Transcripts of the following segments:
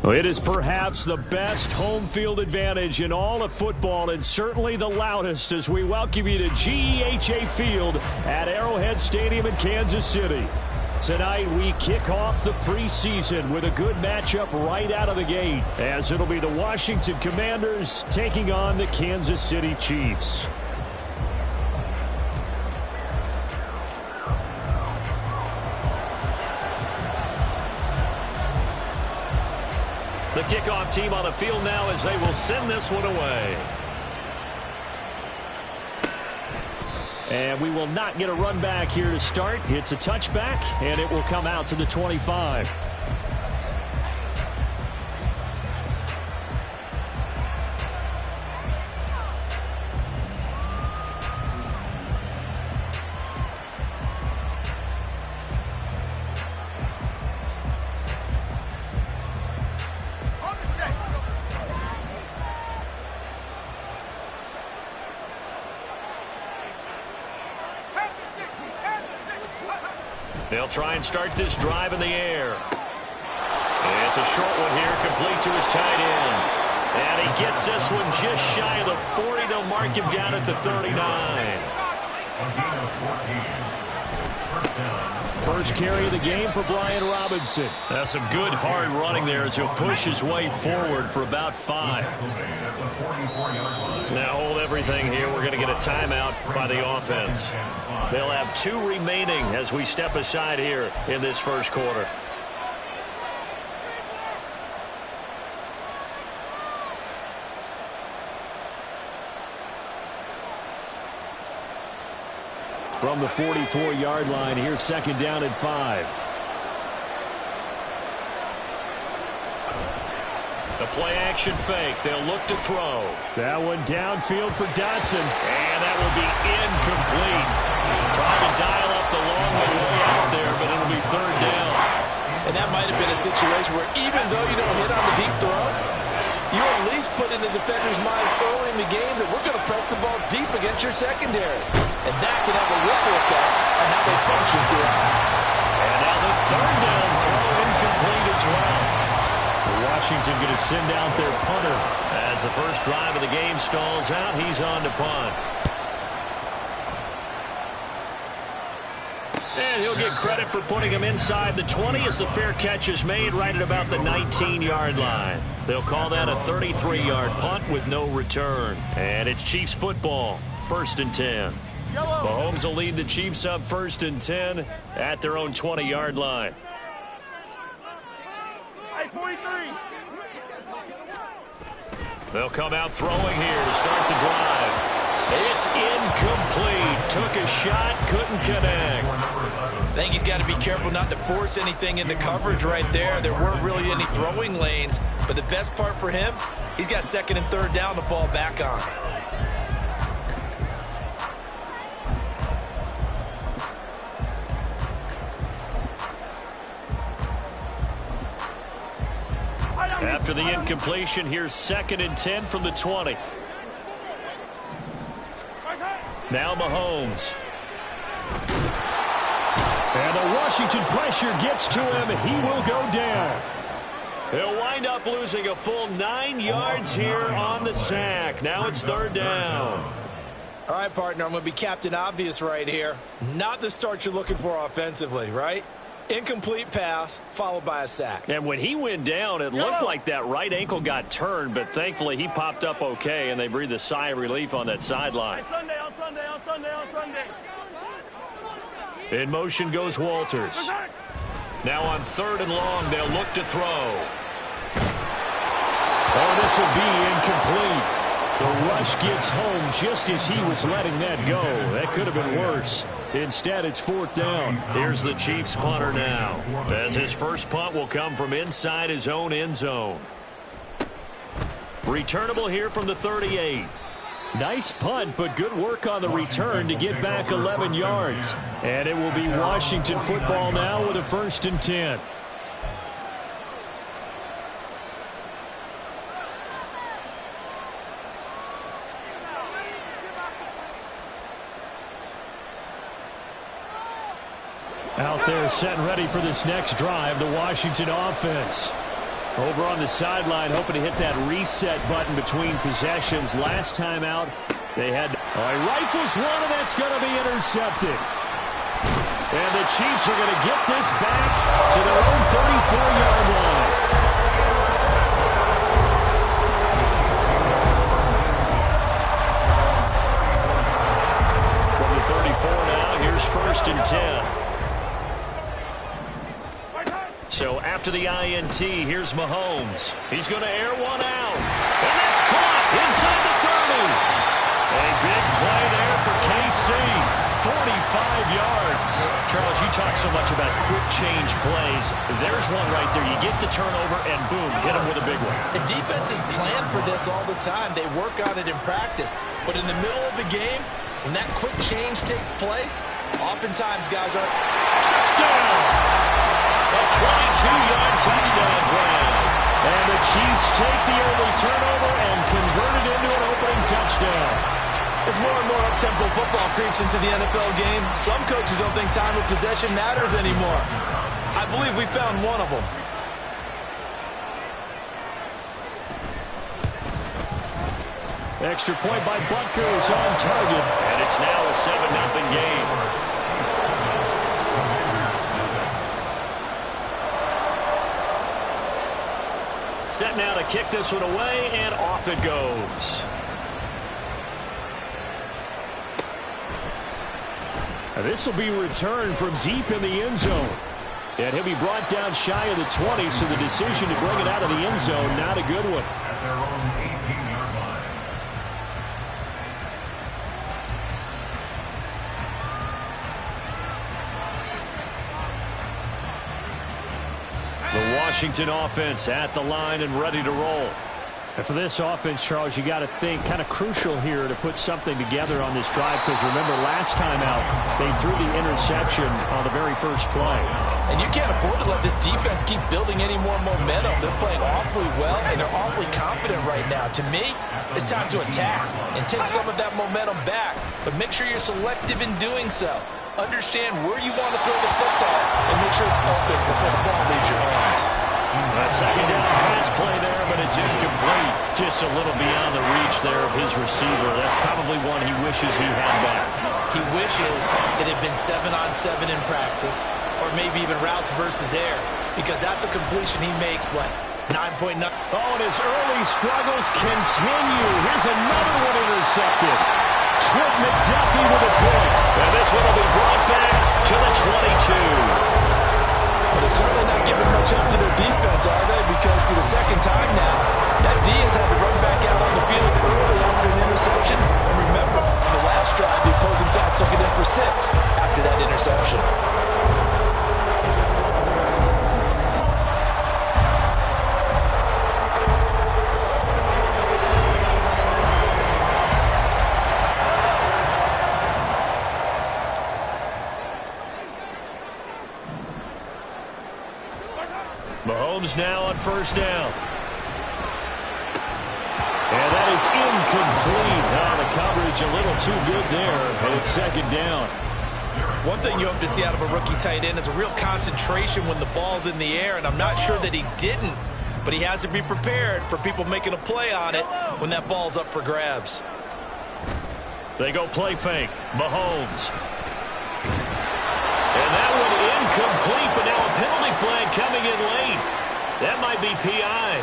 It is perhaps the best home field advantage in all of football, and certainly the loudest, as we welcome you to GEHA Field at Arrowhead Stadium in Kansas City. Tonight we kick off the preseason with a good matchup right out of the gate, as it'll be the Washington Commanders taking on the Kansas City Chiefs. The kickoff team on the field now as they will send this one away. And we will not get a run back here to start. It's a touchback, and it will come out to the 25. They'll try and start this drive in the air. And it's a short one here, complete to his tight end. And he gets this one just shy of the 40. They'll mark him down at the 39. First carry of the game for Brian Robinson. That's some good hard running there as he'll push his way forward for about 5. Now hold everything here. We're going to get a timeout by the offense. They'll have 2 remaining as we step aside here in this first quarter. From the 44-yard line, here's second down and 5. The play-action fake. They'll look to throw. That one downfield for Dotson. And that will be incomplete. Trying to dial up the long way out there, but it'll be third down. And that might have been a situation where even though you don't hit on the deep throw, you at least put in the defender's minds early in the game that we're going to press the ball deep against your secondary. And that can have a ripple effect on how they function throughout. And now the third down throw incomplete as well. Washington going to send out their punter. As the first drive of the game stalls out, he's on to punt. And he'll get credit for putting him inside the 20 as the fair catch is made right at about the 19-yard line. They'll call that a 33-yard punt with no return. And it's Chiefs football, 1st and 10. Mahomes will lead the Chiefs up 1st and 10 at their own 20-yard line. They'll come out throwing here to start the drive. It's incomplete. Took a shot, couldn't connect. I think he's got to be careful not to force anything into coverage right there. There weren't really any throwing lanes, but the best part for him, he's got 2nd and 3rd down to fall back on. After the incompletion, here's 2nd and 10 from the 20. Now Mahomes. And the Washington pressure gets to him, and he will go down. He'll wind up losing a full 9 yards here on the sack. Now it's 3rd down. All right, partner, I'm going to be Captain Obvious right here. Not the start you're looking for offensively, right? Incomplete pass followed by a sack. And when he went down, it looked like that right ankle got turned, but thankfully he popped up okay, and they breathed a sigh of relief on that sideline. On Sunday. In motion goes Walters. Now on 3rd and long, they'll look to throw. Oh, this will be incomplete. The rush gets home just as he was letting that go. That could have been worse. Instead, it's 4th down. Here's the Chiefs punter now, as his first punt will come from inside his own end zone. Returnable here from the 38. Nice punt, but good work on the return to get back 11 yards. And it will be Washington football now with a 1st and 10. Out there set and ready for this next drive, the Washington offense. Over on the sideline, hoping to hit that reset button between possessions. Last time out, they had... Oh, he rifles one, and that's going to be intercepted. And the Chiefs are going to get this back to their own 34-yard line. From the 34 now, here's 1st and 10. So after the INT, here's Mahomes. He's going to air one out. And that's caught inside the 30. A big play there for KC. 45 yards. Charles, you talk so much about quick change plays. There's one right there. You get the turnover, and boom, hit him with a big one. The defense is planned for this all the time. They work on it in practice. But in the middle of the game, when that quick change takes place, oftentimes guys are... Touchdown! A 22-yard touchdown grab. And the Chiefs take the early turnover and convert it into an opening touchdown. As more and more up-tempo football creeps into the NFL game, some coaches don't think time of possession matters anymore. I believe we found one of them. Extra point by Butker is on target, and it's now a 7-0 game. Set now to kick this one away, and off it goes. Now this will be returned from deep in the end zone. And he'll be brought down shy of the 20, so the decision to bring it out of the end zone, not a good one. At their own 18-yard line. The Washington offense at the line and ready to roll. And for this offense, Charles, you got to think kind of crucial here to put something together on this drive, because remember last time out they threw the interception on the very first play. And you can't afford to let this defense keep building any more momentum. They're playing awfully well, and they're awfully confident right now. To me, it's time to attack and take some of that momentum back, but make sure you're selective in doing so. Understand where you want to throw the football and make sure it's open before the ball leaves your hands. A second down pass play there, but it's incomplete. Just a little beyond the reach there of his receiver. That's probably one he wishes he had back. He wishes it had been 7-on-7 in practice, or maybe even routes versus air, because that's a completion he makes, what, 9.9? Oh, and his early struggles continue. Here's another one intercepted. Trent McDuffie with a pick. And this one will be brought back to the 22. But they're certainly not giving much up to their defense, are they? Because for the second time now, that D has had to run back out on the field early after an interception. And remember, on the last drive, the opposing side took it in for 6 after that interception. Mahomes now on first down. And that is incomplete. Oh, the coverage a little too good there, and it's second down. One thing you hope to see out of a rookie tight end is a real concentration when the ball's in the air, and I'm not sure that he didn't, but he has to be prepared for people making a play on it when that ball's up for grabs. They go play fake. Mahomes. And that one incomplete, but now a penalty flag coming in late. That might be PI.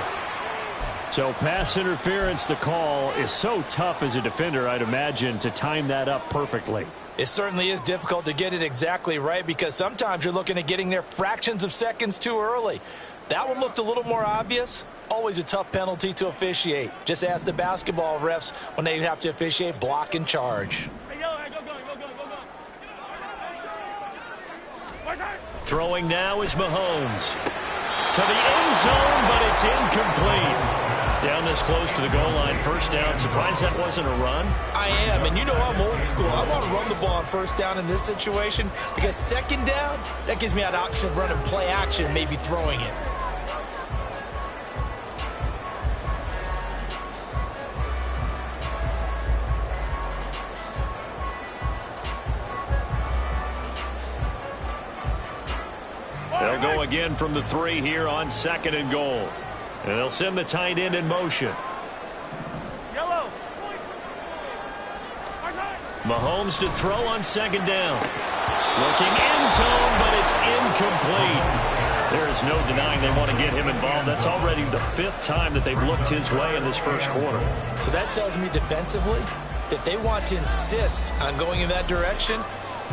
So pass interference, the call is so tough as a defender, I'd imagine, to time that up perfectly. It certainly is difficult to get it exactly right, because sometimes you're looking at getting there fractions of seconds too early. That one looked a little more obvious. Always a tough penalty to officiate. Just ask the basketball refs when they have to officiate block and charge. Throwing now is Mahomes. To the end zone, but it's incomplete. Down this close to the goal line, first down. Surprised that wasn't a run? I am, and you know I'm old school. I want to run the ball on first down in this situation, because second down, that gives me an option of running play action, maybe throwing it. They'll go again from the 3 here on second and goal. And they'll send the tight end in motion. Yellow. Mahomes to throw on second down. Looking end zone, but it's incomplete. There is no denying they want to get him involved. That's already the 5th time that they've looked his way in this first quarter. So that tells me defensively that they want to insist on going in that direction.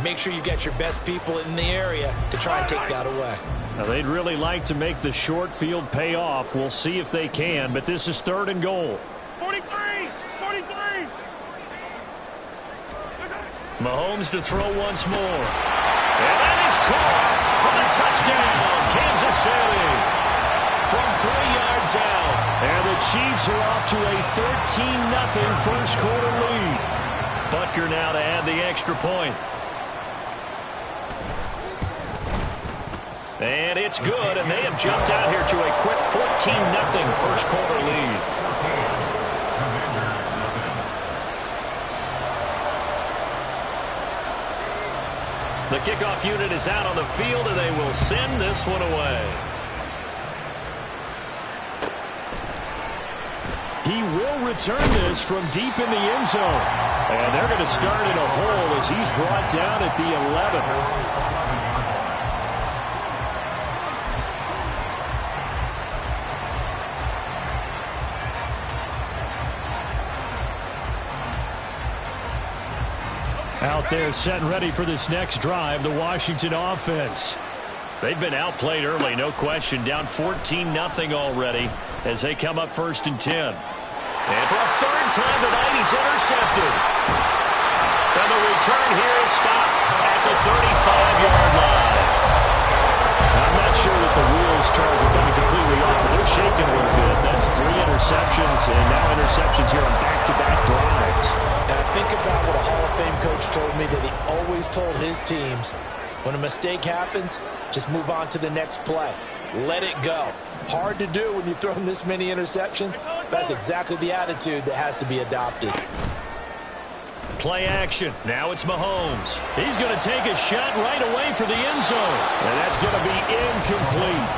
Make sure you get your best people in the area to try and take that away. Now, they'd really like to make the short field pay off. We'll see if they can, but this is 3rd and goal. 43. Mahomes to throw once more. And that is caught for the touchdown, Kansas City. From 3 yards out. And the Chiefs are off to a 13-0 first quarter lead. Butker now to add the extra point. And it's good, and they have jumped out here to a quick 14-0 first quarter lead. The kickoff unit is out on the field, and they will send this one away. He will return this from deep in the end zone. And they're going to start in a hole as he's brought down at the 11. Out there set and ready for this next drive, the Washington offense. They've been outplayed early, no question. Down 14-0 already as they come up 1st and 10. And for a 3rd time tonight, he's intercepted. And the return here is stopped at the 35-yard line. I'm not sure that the wheels, Charles, are coming completely off, but they're shaking a little bit. That's 3 interceptions, and now interceptions here on back-to-back drives. Now think about what a Hall of Fame coach told me, that he always told his teams, when a mistake happens, just move on to the next play. Let it go. Hard to do when you've thrown this many interceptions. That's exactly the attitude that has to be adopted. Play action. Now it's Mahomes. He's going to take a shot right away for the end zone. And that's going to be incomplete.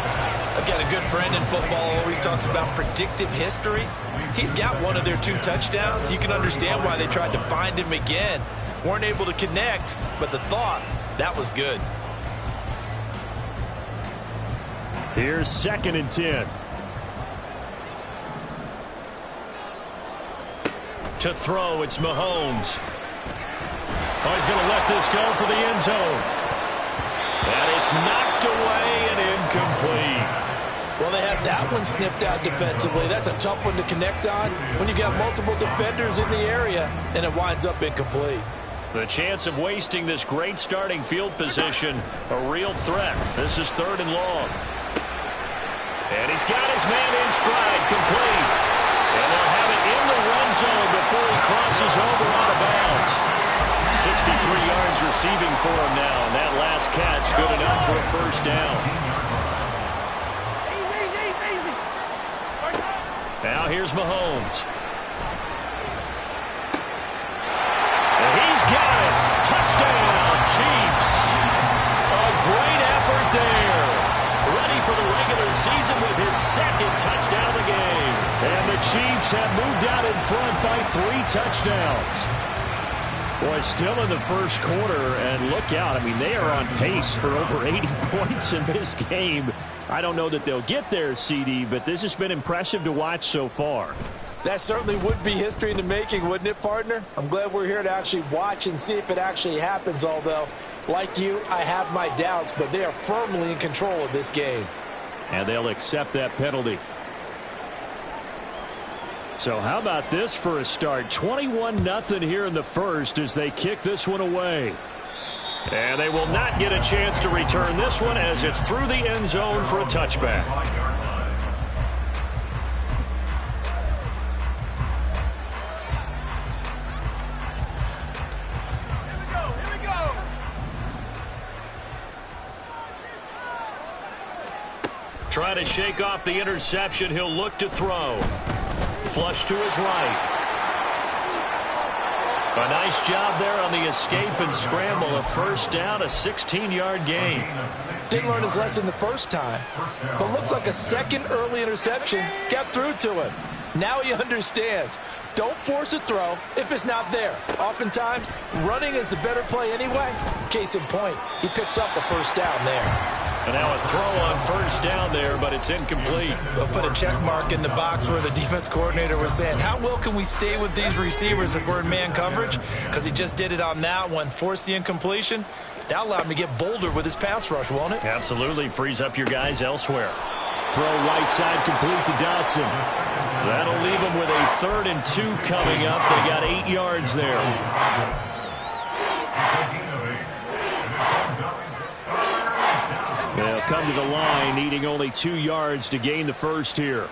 I've got a good friend in football who always talks about predictive history. He's got one of their 2 touchdowns. You can understand why they tried to find him again. Weren't able to connect, but the thought, that was good. Here's 2nd and 10. To throw, it's Mahomes. Oh, he's going to let this go for the end zone. And it's knocked away and incomplete. Well, they had that one snipped out defensively. That's a tough one to connect on when you got multiple defenders in the area, and it winds up incomplete. The chance of wasting this great starting field position, a real threat. This is 3rd and long. And he's got his man in stride, complete. And they'll have it in the run zone before he crosses over out of bounds. 63 yards receiving for him now, and that last catch good enough for a 1st down. Now here's Mahomes. And he's got it. Touchdown, Chiefs. A great effort there. Ready for the regular season with his 2nd touchdown of the game. And the Chiefs have moved out in front by 3 touchdowns. Boy, still in the first quarter, and look out. I mean, they are on pace for over 80 points in this game. I don't know that they'll get there, CD, but this has been impressive to watch so far. That certainly would be history in the making, wouldn't it, partner? I'm glad we're here to actually watch and see if it actually happens, although, like you, I have my doubts, but they are firmly in control of this game. And they'll accept that penalty. So how about this for a start? 21-0 here in the first as they kick this one away. And they will not get a chance to return this one as it's through the end zone for a touchback. Here we go. Trying to shake off the interception. He'll look to throw. Flush to his right. A nice job there on the escape and scramble. A first down, a 16-yard gain. Didn't learn his lesson the first time, but looks like a second early interception got through to him. Now he understands. Don't force a throw if it's not there. Oftentimes, running is the better play anyway. Case in point, he picks up a first down there. And now a throw on first down there, but it's incomplete. They'll put a check mark in the box where the defense coordinator was saying, how well can we stay with these receivers if we're in man coverage? Because he just did it on that one, forced the incompletion. That allowed him to get bolder with his pass rush, won't it? Absolutely. Frees up your guys elsewhere. Throw right side complete to Dotson. That'll leave him with a 3rd and 2 coming up. They got 8 yards there. They'll come to the line, needing only 2 yards to gain the first here.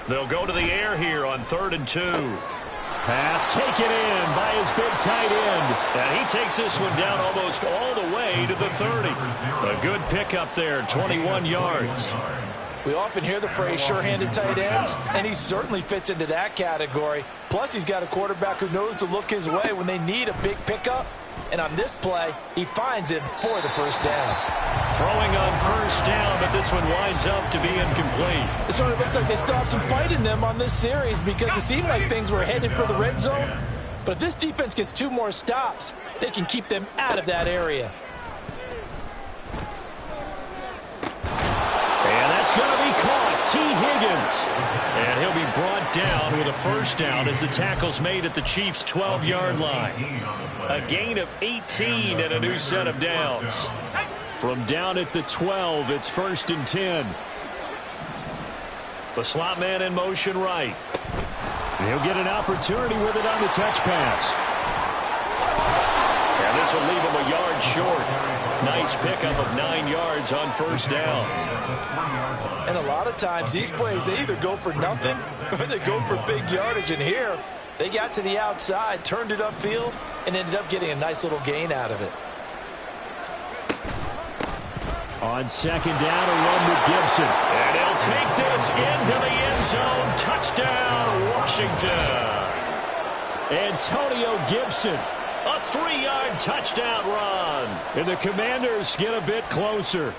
They'll go to the air here on 3rd and 2. Pass taken in by his big tight end. And he takes this one down almost all the way to the 30. A good pickup there, 21 yards. We often hear the phrase sure-handed tight ends, and he certainly fits into that category. Plus, he's got a quarterback who knows to look his way when they need a big pickup. And on this play, he finds him for the first down. Throwing on first down, but this one winds up to be incomplete. It sort of looks like they still have some fight in them on this series because it seemed like things were headed for the red zone. But if this defense gets 2 more stops, they can keep them out of that area. And that's going to be caught. T. Higgins. And he'll be brought down with a first down as the tackle's made at the Chiefs' 12-yard line. A gain of 18 and a new set of downs. From down at the 12, it's 1st and 10. The slot man in motion right. And he'll get an opportunity with it on the touch pass. And this will leave him a yard short. Nice pickup of 9 yards on first down. And a lot of times these plays, they either go for nothing or they go for big yardage. And here, they got to the outside, turned it upfield, and ended up getting a nice little gain out of it. On 2nd down, a run with Gibson. And he'll take this into the end zone. Touchdown, Washington. Antonio Gibson. A 3-yard touchdown run. And the Commanders get a bit closer.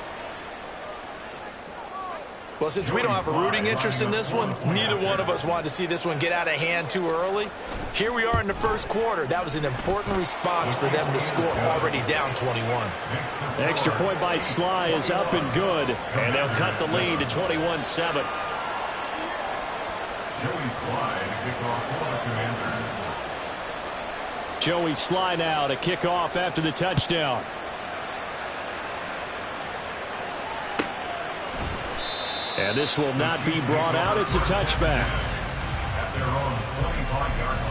Well, since we don't have a rooting interest in this one, neither one of us wanted to see this one get out of hand too early. Here we are in the first quarter. That was an important response for them to score already down 21. Extra point by Sly is up and good. And they'll cut the lead to 21-7. Joey Sly to kick off for the Commanders. Joey Sly now to kick off after the touchdown. And this will not be brought out. It's a touchback. At their own 25-yard line.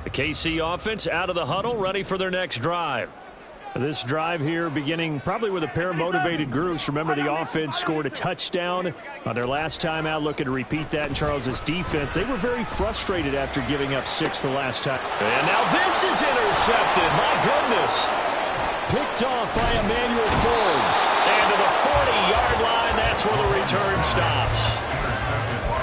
The KC offense out of the huddle, ready for their next drive. This drive here beginning probably with a pair of motivated groups. Remember, the offense scored a touchdown on their last time out, looking to repeat that in Charles's defense. They were very frustrated after giving up 6 the last time. And now this is intercepted. My goodness. Picked off by Emmanuel Forbes. And to the 40-yard line, that's where the return stops.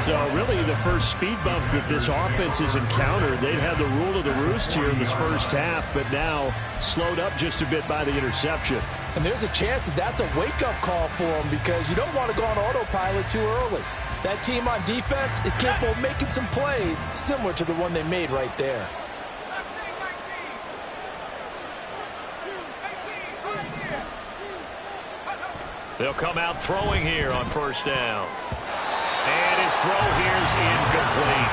So really the first speed bump that this offense has encountered. They've had the rule of the roost here in this first half, but now slowed up just a bit by the interception. And there's a chance that that's a wake-up call for them because you don't want to go on autopilot too early. That team on defense is capable of making some plays similar to the one they made right there. They'll come out throwing here on first down. And his throw here is incomplete.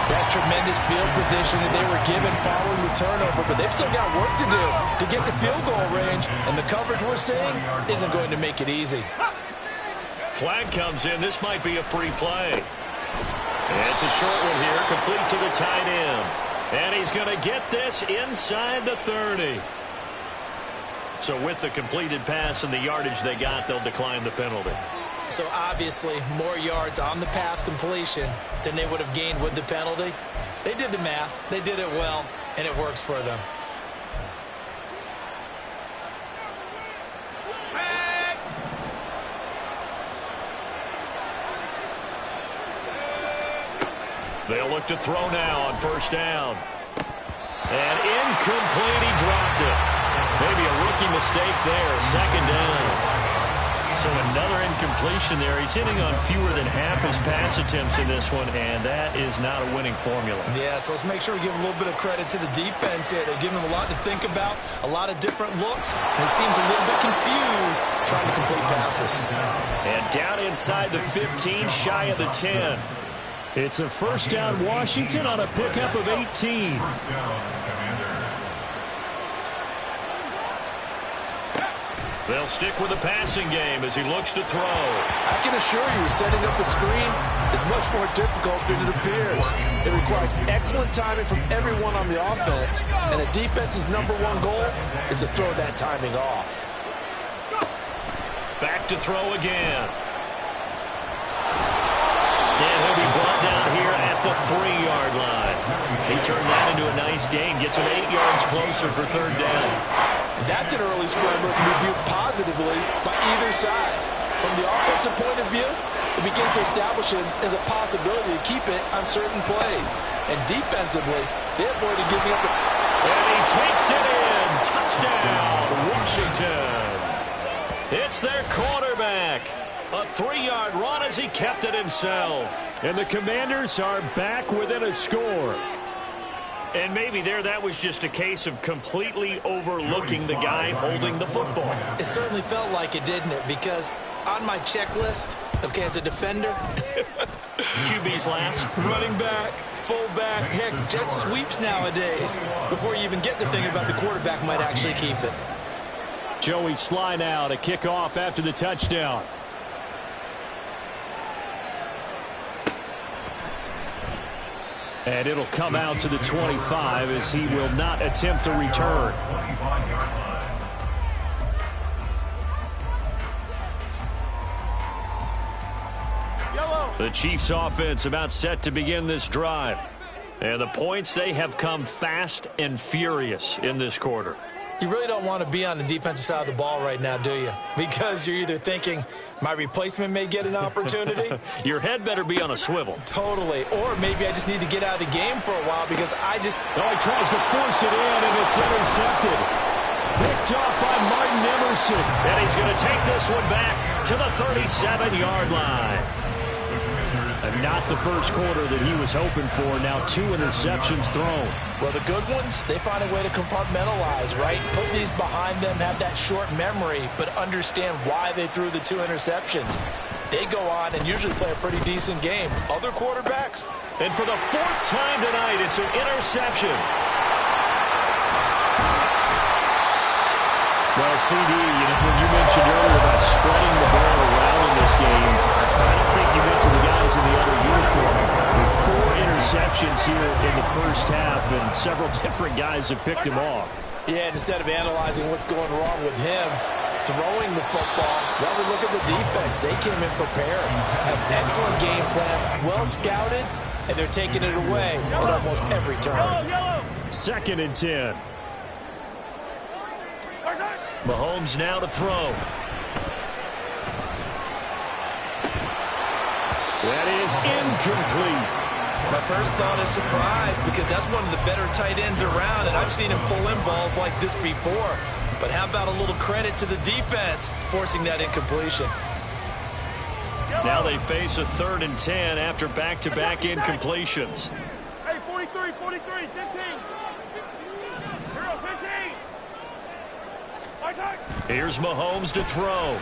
That's tremendous field position that they were given following the turnover, but they've still got work to do to get the field goal range, and the coverage we're seeing isn't going to make it easy. Flag comes in. This might be a free play. And it's a short one here, complete to the tight end. And he's going to get this inside the 30. So with the completed pass and the yardage they got, they'll decline the penalty. So obviously, more yards on the pass completion than they would have gained with the penalty. They did the math. They did it well, and it works for them. They'll look to throw now on first down. And incomplete, he dropped it. Maybe a rookie mistake there, second down. So another incompletion there. He's hitting on fewer than half his pass attempts in this one, and that is not a winning formula. Yeah, so let's make sure we give a little bit of credit to the defense here. They're giving him a lot to think about, a lot of different looks, and he seems a little bit confused trying to complete passes. And down inside the 15, shy of the 10. It's a first down Washington on a pickup of 18. First down, Commanders. They'll stick with the passing game as he looks to throw. I can assure you, setting up a screen is much more difficult than it appears. It requires excellent timing from everyone on the offense, and the defense's #1 goal is to throw that timing off. Back to throw again. And he'll be brought down here at the 3-yard line. He turned that into a nice gain, gets him 8 yards closer for third down. That's an early scramble that can be viewed positively by either side. From the offensive point of view, it begins to establish it as a possibility to keep it on certain plays. And defensively, they avoided giving up. And he takes it in. Touchdown, Washington. It's their quarterback. A 3-yard run as he kept it himself. And the Commanders are back within a score. And maybe that was just a case of completely overlooking the guy holding the football. It certainly felt like it, didn't it? Because on my checklist, okay, as a defender, QB's last. running back, fullback, heck, jet sweeps nowadays. Before you even get to thinking about the quarterback might actually keep it. Joey Sly now to kick off after the touchdown. And it'll come out to the 25 as he will not attempt a return. 25-yard line. Yellow. The Chiefs offense about set to begin this drive. And the points, they have come fast and furious in this quarter. You really don't want to be on the defensive side of the ball right now, do you? Because you're either thinking, my replacement may get an opportunity. Your head better be on a swivel. Totally. Or maybe I just need to get out of the game for a while because I just... Oh, he tries to force it in, and it's intercepted. Picked off by Martin Emerson. And he's going to take this one back to the 37-yard line. And not the first quarter that he was hoping for. Now 2 interceptions thrown. Well, the good ones, they find a way to compartmentalize, right? Put these behind them, have that short memory, but understand why they threw the 2 interceptions. They go on and usually play a pretty decent game. Other quarterbacks? And for the 4th time tonight, it's an interception. Well, CD, when you mentioned earlier about spreading the ball around in this game, I don't think you mentioned the guys in the other uniform. With 4 interceptions here in the first half, and several different guys have picked him off. Yeah, and instead of analyzing what's going wrong with him, throwing the football, rather look at the defense. They came in prepared, have excellent game plan, well scouted, and they're taking it away at almost every turn. Yellow. 2nd and 10. Mahomes now to throw. That is incomplete. My first thought is surprise because that's one of the better tight ends around, and I've seen him pull in balls like this before. But how about a little credit to the defense forcing that incompletion? Now they face a 3rd and 10 after back-to-back incompletions. Hey, 43, 15. 15. Here's Mahomes to throw.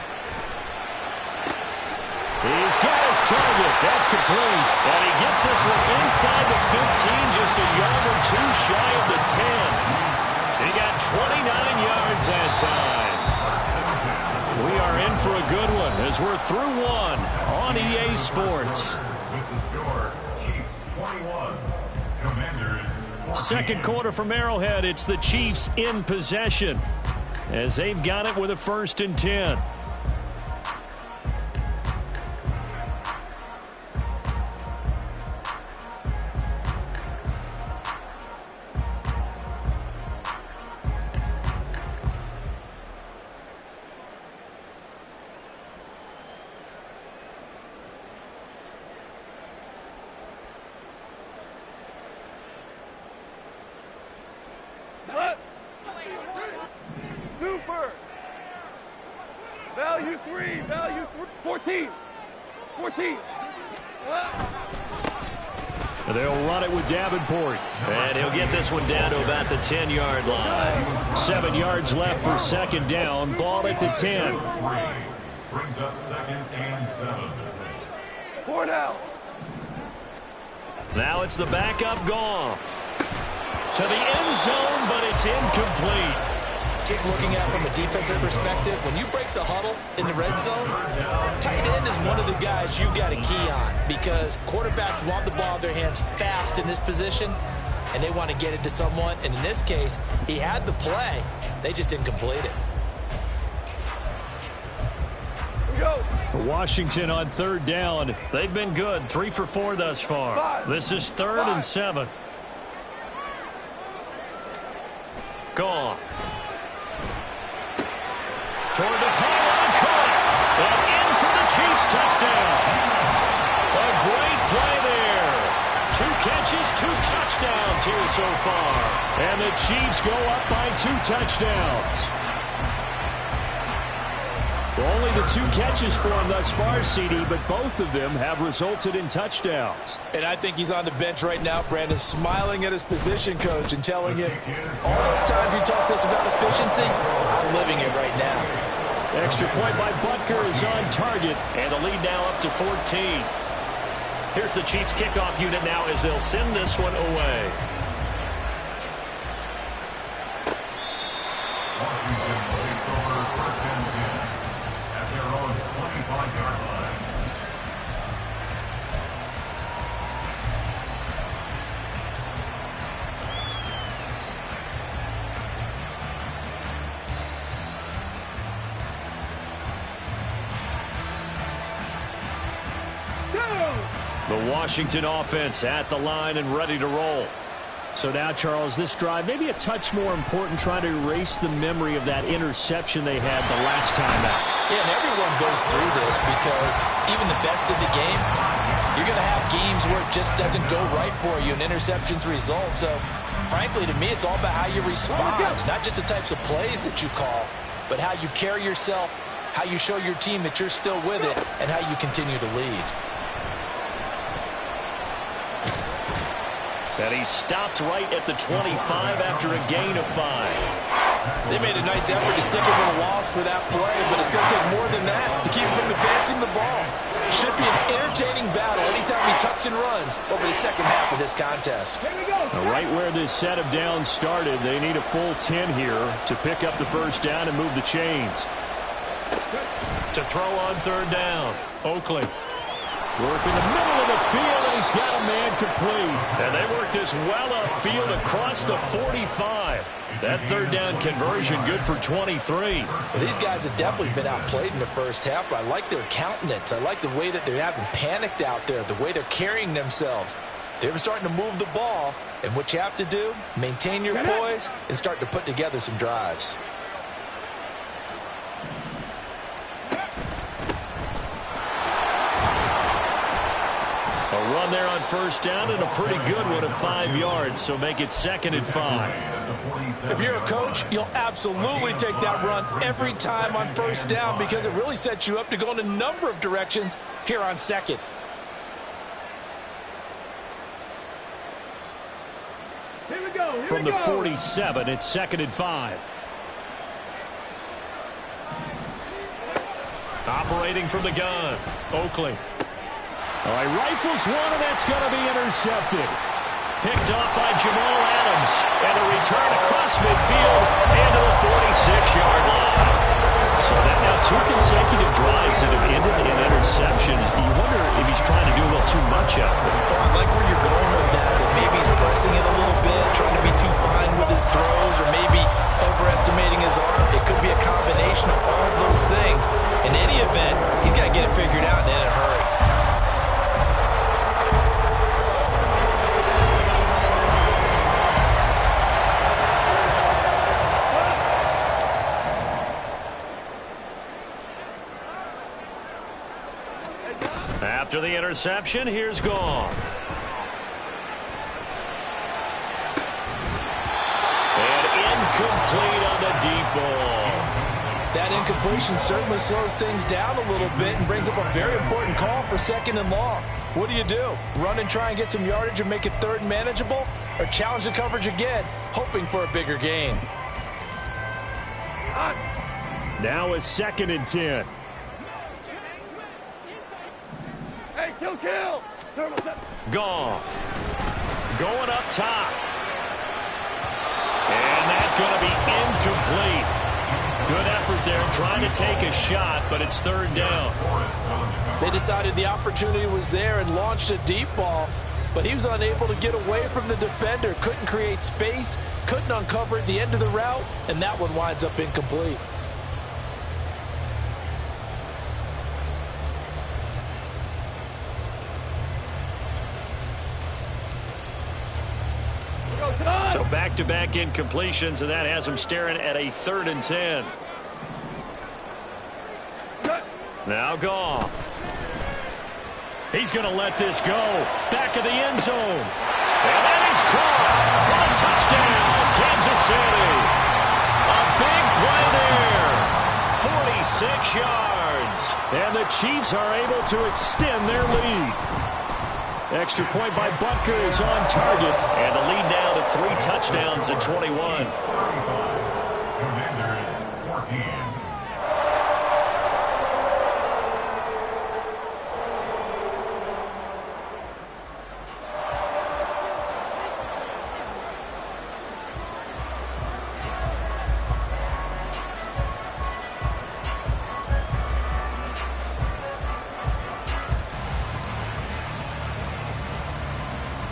He's got his target. That's complete. And he gets this one inside the 15, just a yard or 2 shy of the 10. He got 29 yards that time. We are in for a good one as we're through 1 on EA Sports. With the score, Chiefs 21, Commanders 14. Second quarter from Arrowhead. It's the Chiefs in possession as they've got it with a 1st and 10. Left. Super. Value 3. Value 14. 14. They'll run it with Davenport. And he'll get this one down to about the 10-yard line. 7 yards left for second down. Ball at the 10. Brings up 2nd and 7. 4 now. Now it's the backup Goff. To the end zone, but it's incomplete. Just looking at it from a defensive perspective, when you break the huddle in the red zone, tight end is one of the guys you've got to key on because quarterbacks want the ball in their hands fast in this position, and they want to get it to someone. And in this case, he had the play. They just didn't complete it. For Washington on third down, they've been good. 3 for 4 thus far. This is 3rd and 7. Goff. Toward the pylon, caught. And in for the Chiefs touchdown. A great play there. 2 catches, 2 touchdowns here so far. And the Chiefs go up by 2 touchdowns. Well, only the 2 catches for him thus far, CD, but both of them have resulted in touchdowns. And I think he's on the bench right now, Brandon, smiling at his position coach and telling him, all those times you talked to us about efficiency, I'm living it right now. Extra point by Butker is on target, and the lead now up to 14. Here's the Chiefs kickoff unit now as they'll send this one away. Washington takes over 1st and 10 at their own 25-yard line. The Washington offense at the line and ready to roll. So now, Charles, this drive maybe a touch more important, trying to erase the memory of that interception they had the last time out. Yeah, and everyone goes through this because even the best of the game, you're going to have games where it just doesn't go right for you and interceptions result. So, frankly, to me, it's all about how you respond, not just the types of plays that you call, but how you carry yourself, how you show your team that you're still with it, and how you continue to lead. And he stopped right at the 25 after a gain of 5. They made a nice effort to stick him with a loss for that play, but it's going to take more than that to keep him from advancing the ball. Should be an entertaining battle anytime he tucks and runs over the second half of this contest. Now, right where this set of downs started, they need a full 10 here to pick up the first down and move the chains. To throw on third down, Oakley. Work in the middle of the field, and he's got a man complete. And they work this well upfield across the 45. That third down conversion good for 23. Well, these guys have definitely been outplayed in the first half, but I like their countenance. I like the way that they haven't panicked out there, the way they're carrying themselves. They're starting to move the ball, and what you have to do, maintain your poise and start to put together some drives. A run there on first down and a pretty good one of 5 yards, so make it 2nd and 5. If you're a coach, you'll absolutely take that run every time on first down because it really sets you up to go in a number of directions here on second. Here we go. From the 47, it's 2nd and 5. Operating from the gun, Oakley. All right, rifles one, and that's going to be intercepted. Picked up by Jamal Adams. And a return across midfield into the 46-yard line. So that now 2 consecutive drives that have ended in interceptions. You wonder if he's trying to do a little too much out there. Well, I like where you're going with that maybe he's pressing it a little bit, trying to be too fine with his throws, or maybe overestimating his arm. It could be a combination of all of those things. In any event, he's got to get it figured out and in a hurry. After the interception, here's Goff. And incompletion certainly slows things down a little bit and brings up a very important call for 2nd and long. What do? Run and try and get some yardage and make it 3rd and manageable? Or challenge the coverage again, hoping for a bigger gain? Now a 2nd and 10. Hey, kill. Goff. Going up top. And that's going to be incomplete. Good effort there trying to take a shot, but it's 3rd down. They decided the opportunity was there and launched a deep ball, but he was unable to get away from the defender. Couldn't create space, couldn't uncover at the end of the route, and that one winds up incomplete. So back-to-back incompletions, and that has him staring at a 3rd and 10. Now Goff. He's going to let this go. Back of the end zone. And that is caught for a touchdown, Kansas City. A big play there. 46 yards. And the Chiefs are able to extend their lead. Extra point by Butker on target. And the lead now to 3 touchdowns at 21. Commanders 14.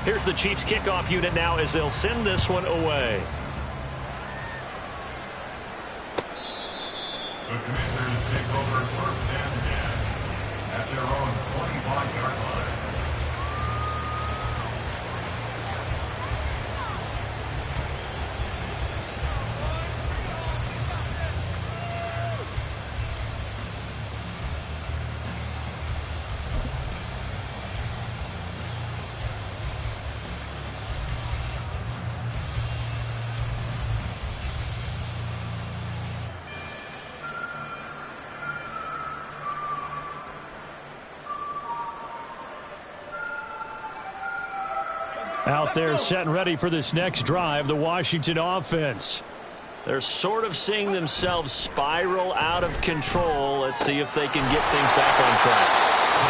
Here's the Chiefs kickoff unit now as they'll send this one away. The Commanders take over 1st and 10 at their own 25-yard line. Out there set and ready for this next drive, the Washington offense. They're sort of seeing themselves spiral out of control. Let's see if they can get things back on track.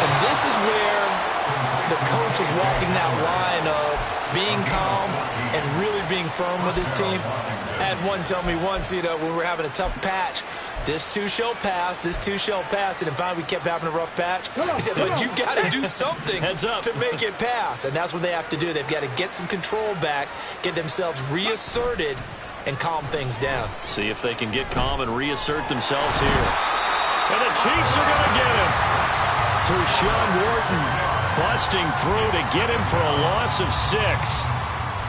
And this is where the coach is walking that line of being calm and really being firm with his team. I had one tell me once, when we were having a tough patch, this too shall pass, this too shall pass. And finally we kept having a rough patch. He said, but you got to do something to make it pass. And that's what they have to do. They've got to get some control back, get themselves reasserted, and calm things down. See if they can get calm and reassert themselves here. And the Chiefs are going to get him. Tershawn Wharton busting through to get him for a loss of 6.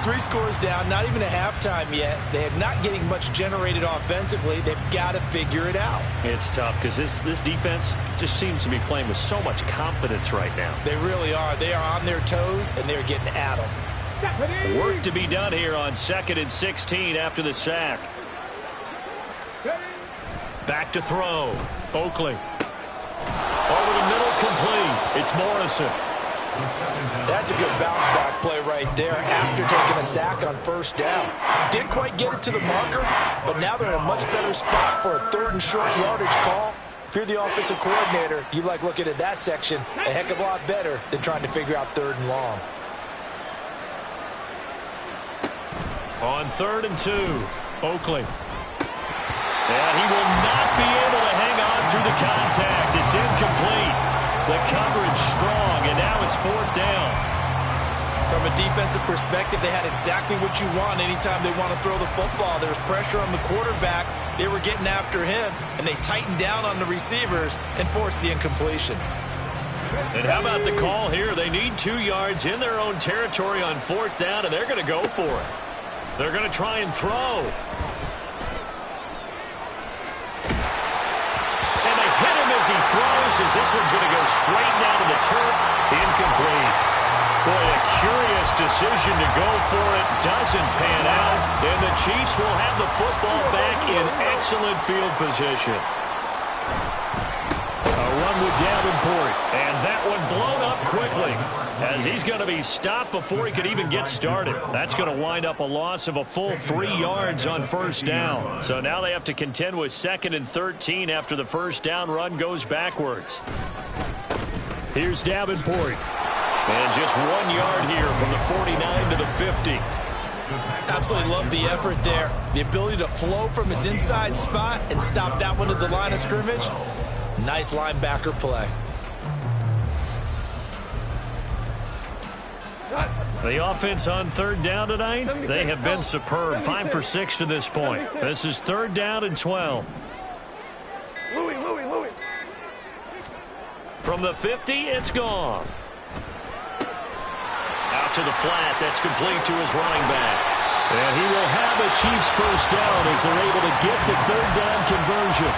3 scores down, not even a halftime yet. They are not getting much generated offensively. They've got to figure it out. It's tough because this defense just seems to be playing with so much confidence right now. They really are. They are on their toes, and they're getting at them. Work to be done here on 2nd and 16 after the sack. Back to throw. Oakley. Over the middle, complete. It's Morrison. That's a good bounce-back play right there after taking a sack on 1st down. Didn't quite get it to the marker, but now they're in a much better spot for a 3rd and short yardage call. If you're the offensive coordinator, you like looking at that section a heck of a lot better than trying to figure out 3rd and long. On 3rd and 2, Oakley. And he will not be able to hang on through the contact. It's incomplete. The coverage strong, and now it's 4th down. From a defensive perspective, they had exactly what you want anytime they want to throw the football. There was pressure on the quarterback. They were getting after him, and they tightened down on the receivers and forced the incompletion. And how about the call here? They need 2 yards in their own territory on 4th down, and they're going to go for it. They're going to try and throw. As he throws, as this one's going to go straight down to the turf, incomplete. Boy, a curious decision to go for it, doesn't pan out, and the Chiefs will have the football back in excellent field position. A run with Davenport, and that one blown up quickly as he's going to be stopped before he could even get started. That's going to wind up a loss of a full 3 yards on first down. So now they have to contend with 2nd and 13 after the first down run goes backwards. Here's Davenport. And just 1 yard here from the 49 to the 50. Absolutely love the effort there. The ability to flow from his inside spot and stop that one at the line of scrimmage. Nice linebacker play. The offense on 3rd down tonight, they have been superb. 5 for 6 to this point. This is 3rd down and 12. Louis. From the 50, it's Goff. Out to the flat. That's complete to his running back. And he will have a Chiefs first down as they're able to get the 3rd down conversion.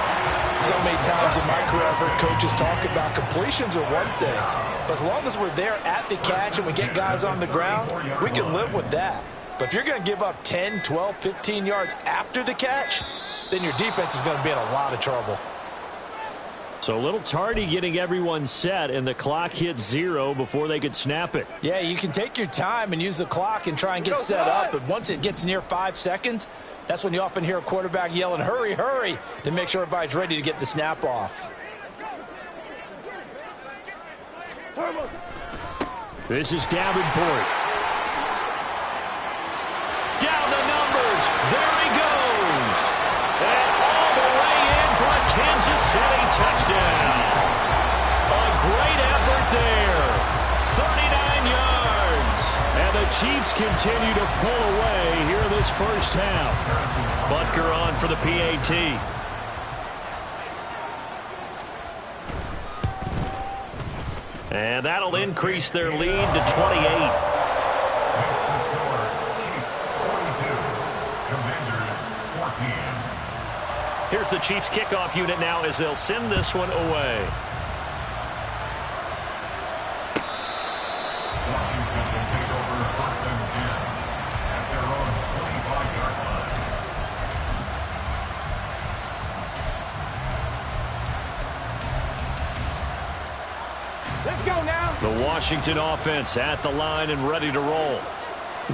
So many times in my career, I've heard coaches talk about completions are one thing. But as long as we're there at the catch and we get guys on the ground, we can live with that. But if you're going to give up 10, 12, 15 yards after the catch, then your defense is going to be in a lot of trouble. So a little tardy getting everyone set, and the clock hits 0 before they could snap it. Yeah, you can take your time and use the clock and try and get set up, but once it gets near 5 seconds, that's when you often hear a quarterback yelling, hurry, hurry, to make sure everybody's ready to get the snap off. This is Davenport. Down the numbers. There he goes. And all the way in for a Kansas City touchdown. A great effort there. 39 yards. And the Chiefs continue to pull away here in this first half. Butker on for the PAT. And that'll increase their lead to 28. Here's the Chiefs kickoff unit now as they'll send this one away. Let's go now. The Washington offense at the line and ready to roll.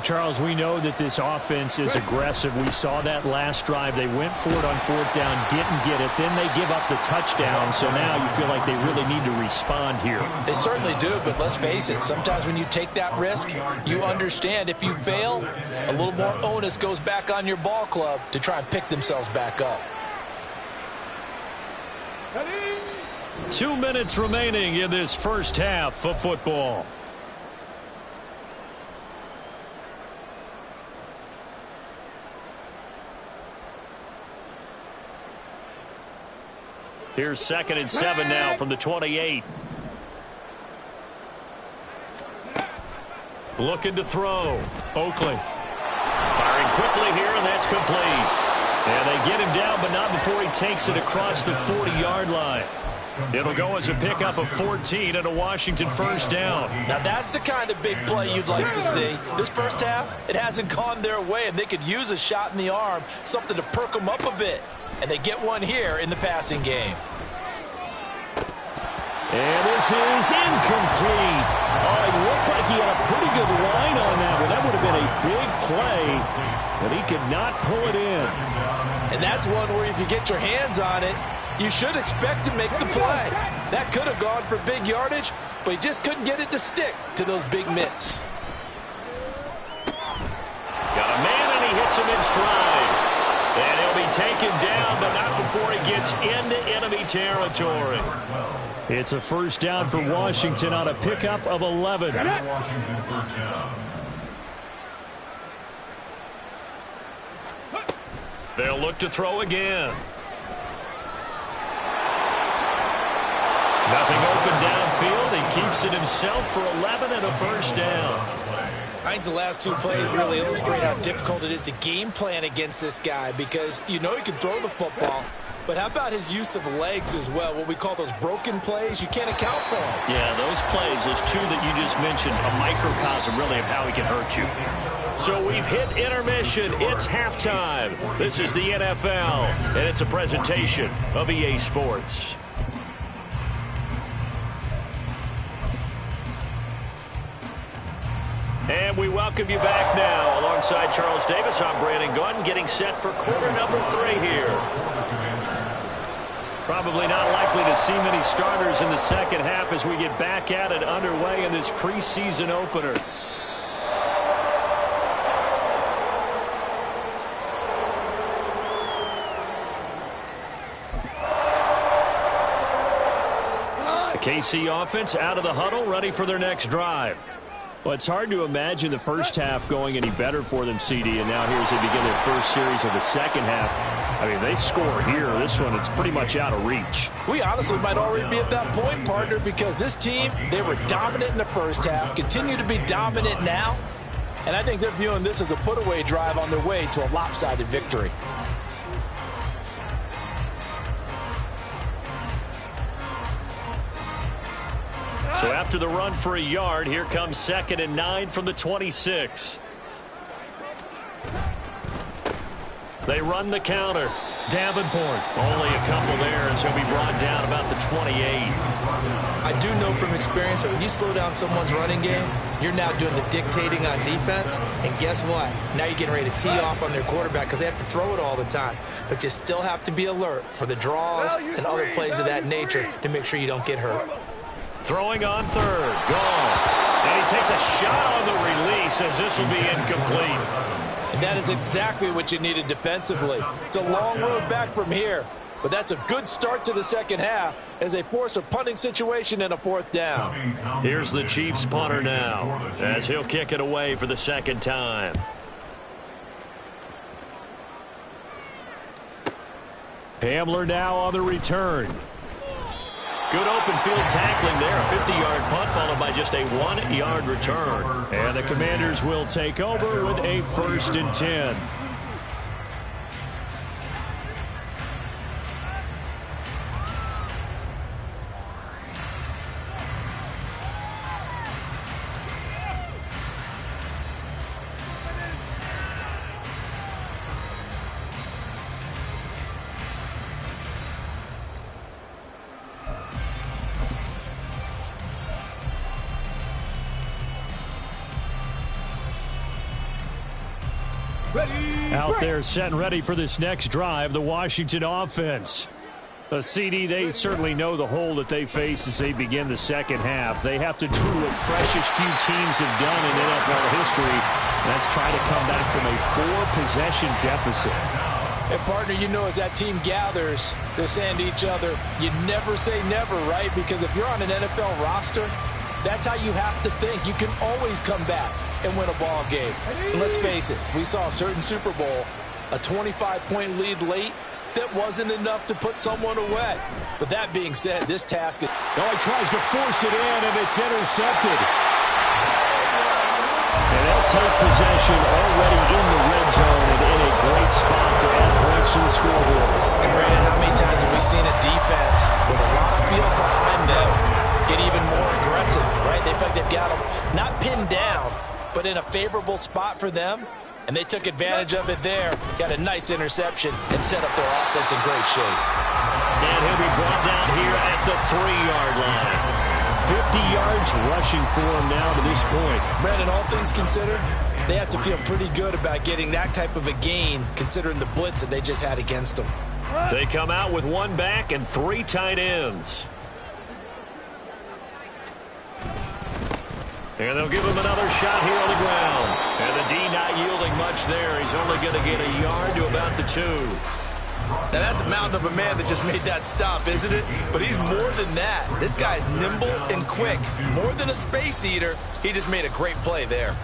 Charles, we know that this offense is aggressive. We saw that last drive. They went for it on 4th down, didn't get it. Then they give up the touchdown. So now you feel like they really need to respond here. They certainly do, but let's face it. Sometimes when you take that risk, you understand if you fail, a little more onus goes back on your ball club to try and pick themselves back up. 2 minutes remaining in this first half of football. Here's 2nd and 7 now from the 28. Looking to throw. Oakley. Firing quickly here, and that's complete. And they get him down, but not before he takes it across the 40-yard line. It'll go as a pickup of 14 and a Washington first down. Now that's the kind of big play you'd like to see. This first half, it hasn't gone their way, and they could use a shot in the arm, something to perk them up a bit. And they get one here in the passing game. And this is incomplete. Oh, it looked like he had a pretty good line on that one. That would have been a big play, but he could not pull it in. And that's one where if you get your hands on it, you should expect to make the play. That could have gone for big yardage, but he just couldn't get it to stick to those big mitts. Got a man, and he hits him in stride. And he'll be taken down, but not before he gets into enemy territory. It's a first down for Washington on a pickup of 11. Washington first down. They'll look to throw again. Nothing open downfield. He keeps it himself for 11 and a first down. I think the last 2 plays really illustrate how difficult it is to game plan against this guy, because you know he can throw the football, but how about his use of legs as well? What we call those broken plays, you can't account for them. Yeah, those plays, those 2 that you just mentioned, a microcosm really of how he can hurt you. So we've hit intermission. It's halftime. This is the NFL, and it's a presentation of EA Sports. And we welcome you back now. Alongside Charles Davis, I'm Brandon Gunn, getting set for quarter number 3 here. Probably not likely to see many starters in the second half as we get back at it underway in this preseason opener. KC offense out of the huddle, ready for their next drive. Well, it's hard to imagine the first half going any better for them, CD, and now here as they begin their first series of the second half. I mean, they score here. This one, it's pretty much out of reach. We honestly might already be at that point, partner, because this team, they were dominant in the first half, continue to be dominant now, and I think they're viewing this as a put-away drive on their way to a lopsided victory. So after the run for a yard, here comes 2nd and 9 from the 26. They run the counter. Davenport, only a couple there as he'll be brought down about the 28. I do know from experience that when you slow down someone's running game, you're now doing the dictating on defense. And guess what? Now you're getting ready to tee off on their quarterback because they have to throw it all the time. But you still have to be alert for the draws and other plays of that nature to make sure you don't get hurt. Throwing on 3rd. Gone. And he takes a shot on the release as this will be incomplete. And that is exactly what you needed defensively. It's a long road back from here. But that's a good start to the second half as they force a punting situation and a 4th down. Here's the Chiefs punter now as he'll kick it away for the second time. Hamler now on the return. Good open field tackling there. A 50-yard punt followed by just a 1-yard return. And the Commanders will take over with a 1st and 10. Out there set and ready for this next drive, the Washington offense. The CD, they certainly know the hole that they face as they begin the second half. They have to do what precious few teams have done in NFL history. That's try to come back from a 4-possession deficit. And, partner, you know as that team gathers, they're saying to each other, you never say never, right? Because if you're on an NFL roster, that's how you have to think. You can always come back and win a ball game. And let's face it, we saw a certain Super Bowl, a 25-point lead late, that wasn't enough to put someone away. But that being said, this task is... Oh, he tries to force it in, and it's intercepted. And they'll take possession already in the red zone and in a great spot to add points to the scoreboard. And, Brandon, how many times have we seen a defense with a lot of field behind them get even more aggressive, right? They feel like they've got them not pinned down, but in a favorable spot for them, and they took advantage of it there, got a nice interception, and set up their offense in great shape. And he'll be brought down here at the 3-yard line. 50 yards rushing for him now to this point. Brandon, all things considered, they have to feel pretty good about getting that type of a gain, considering the blitz that they just had against them. They come out with 1 back and 3 tight ends. And they'll give him another shot here on the ground. And the D not yielding much there. He's only going to get a yard to about the 2. Now, that's a mountain of a man that just made that stop, isn't it? But he's more than that. This guy's nimble and quick. More than a space eater, he just made a great play there.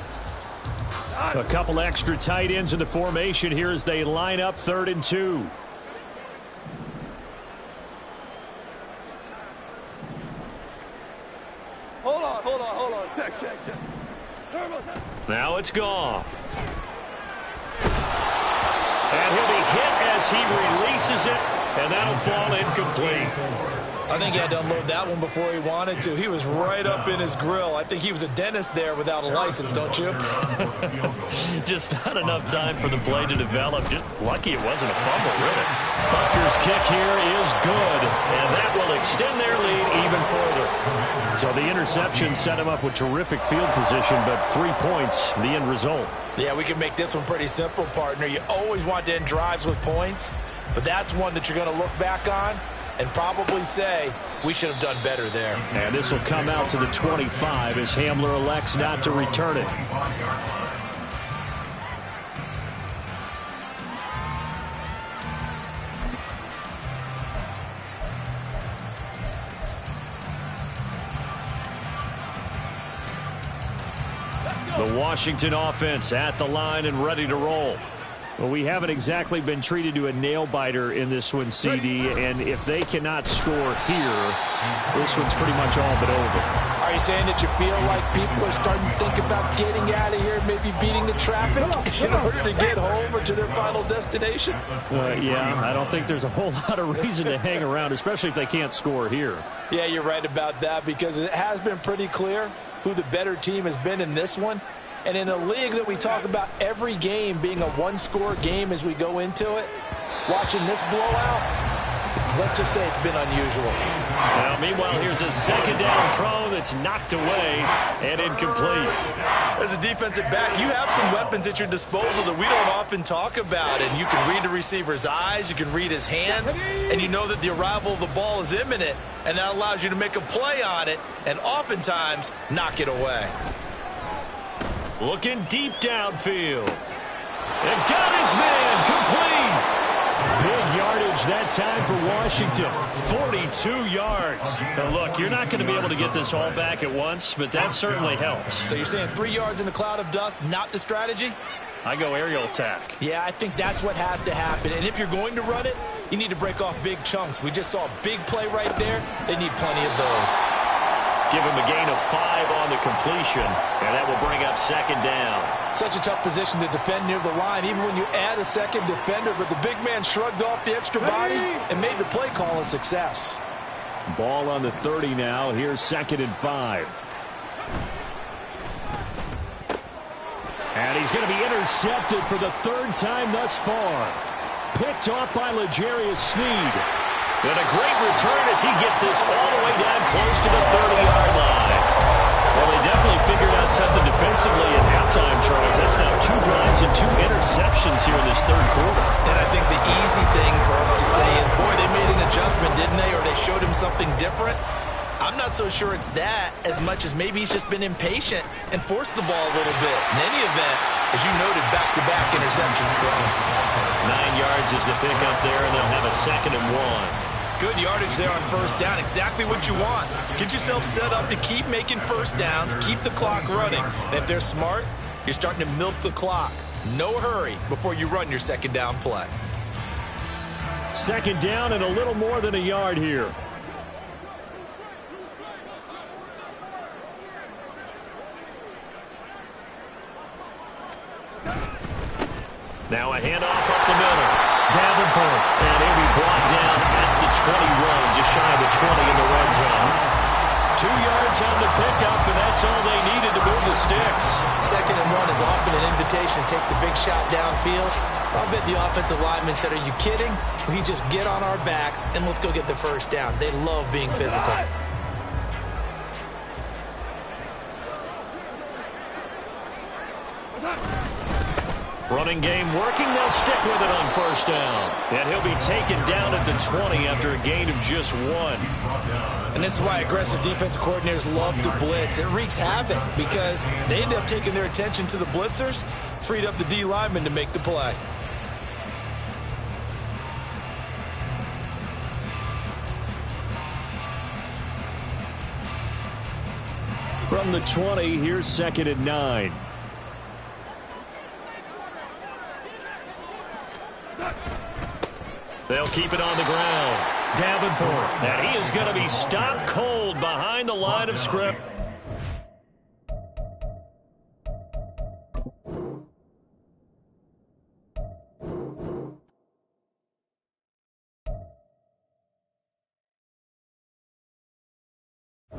A couple extra tight ends in the formation here as they line up 3rd and 2. Hold on. Check. Now it's Goff. And he'll be hit as he releases it, and that'll fall incomplete. I think he had to unload that one before he wanted to. He was right up in his grill. I think he was a dentist there without a license, don't you? Just not enough time for the play to develop. Just lucky it wasn't a fumble, really. Bucker's kick here is good, and that will extend their lead even further. So the interception set him up with terrific field position, but 3 points, the end result. Yeah, we can make this one pretty simple, partner. You always want to end drives with points, but that's one that you're going to look back on and probably say, we should have done better there. And this will come out to the 25 as Hamler elects not to return it. The Washington offense at the line and ready to roll. Well, we haven't exactly been treated to a nail-biter in this one, CD, and if they cannot score here, this one's pretty much all but over. Are you saying that you feel like people are starting to think about getting out of here, maybe beating the traffic in order to get home or to their final destination? Yeah, I don't think there's a whole lot of reason to hang around, especially if they can't score here. Yeah, you're right about that, because it has been pretty clear who the better team has been in this one. And in a league that we talk about every game being a one-score game as we go into it, watching this blowout, let's just say it's been unusual. Well, meanwhile, here's a second down throw that's knocked away and incomplete. As a defensive back, you have some weapons at your disposal that we don't often talk about. And you can read the receiver's eyes, you can read his hands, and you know that the arrival of the ball is imminent, and that allows you to make a play on it and oftentimes knock it away. Looking deep downfield. And got his man complete. Big yardage that time for Washington. 42 yards. Now look, you're not going to be able to get this all back at once, but that certainly helps. So you're saying 3 yards in a cloud of dust, not the strategy? I go aerial attack. Yeah, I think that's what has to happen. And if you're going to run it, you need to break off big chunks. We just saw a big play right there. They need plenty of those. Give him a gain of 5 on the completion, and that will bring up second down. Such a tough position to defend near the line, even when you add a second defender, but the big man shrugged off the extra body and made the play call a success. Ball on the 30 now. Here's 2nd and 5. And he's going to be intercepted for the 3rd time thus far. Picked off by L'Jarius Sneed. And a great return as he gets this all the way down close to the 30-yard line. Well, they definitely figured out something defensively at halftime, Charles. That's now 2 drives and 2 interceptions here in this 3rd quarter. And I think the easy thing for us to say is, boy, they made an adjustment, didn't they? Or they showed him something different. I'm not so sure it's that as much as maybe he's just been impatient and forced the ball a little bit. In any event, as you noted, back-to-back interceptions thrown. 9 yards is the pickup there, and they'll have a 2nd and 1. Good yardage there on 1st down. Exactly what you want. Get yourself set up to keep making 1st downs, keep the clock running. And if they're smart, you're starting to milk the clock. No hurry before you run your 2nd down play. 2nd down and a little more than a yard here. Now a handoff up the middle. Davenport, and he'll be brought down at the 21, just shy of the 20 in the red zone. 2 yards on the pickup, and that's all they needed to move the sticks. 2nd and 1 is often an invitation to take the big shot downfield. I bet the offensive lineman said, are you kidding? We just get on our backs, and let's go get the 1st down. They love being physical. Running game working. They'll stick with it on 1st down. And he'll be taken down at the 20 after a gain of just 1. And this is why aggressive defensive coordinators love to blitz. It wreaks havoc because they end up taking their attention to the blitzers, freed up the D lineman to make the play. From the 20, here's 2nd and 9. They'll keep it on the ground. Davenport, and he is going to be stopped cold behind the line of scrimmage.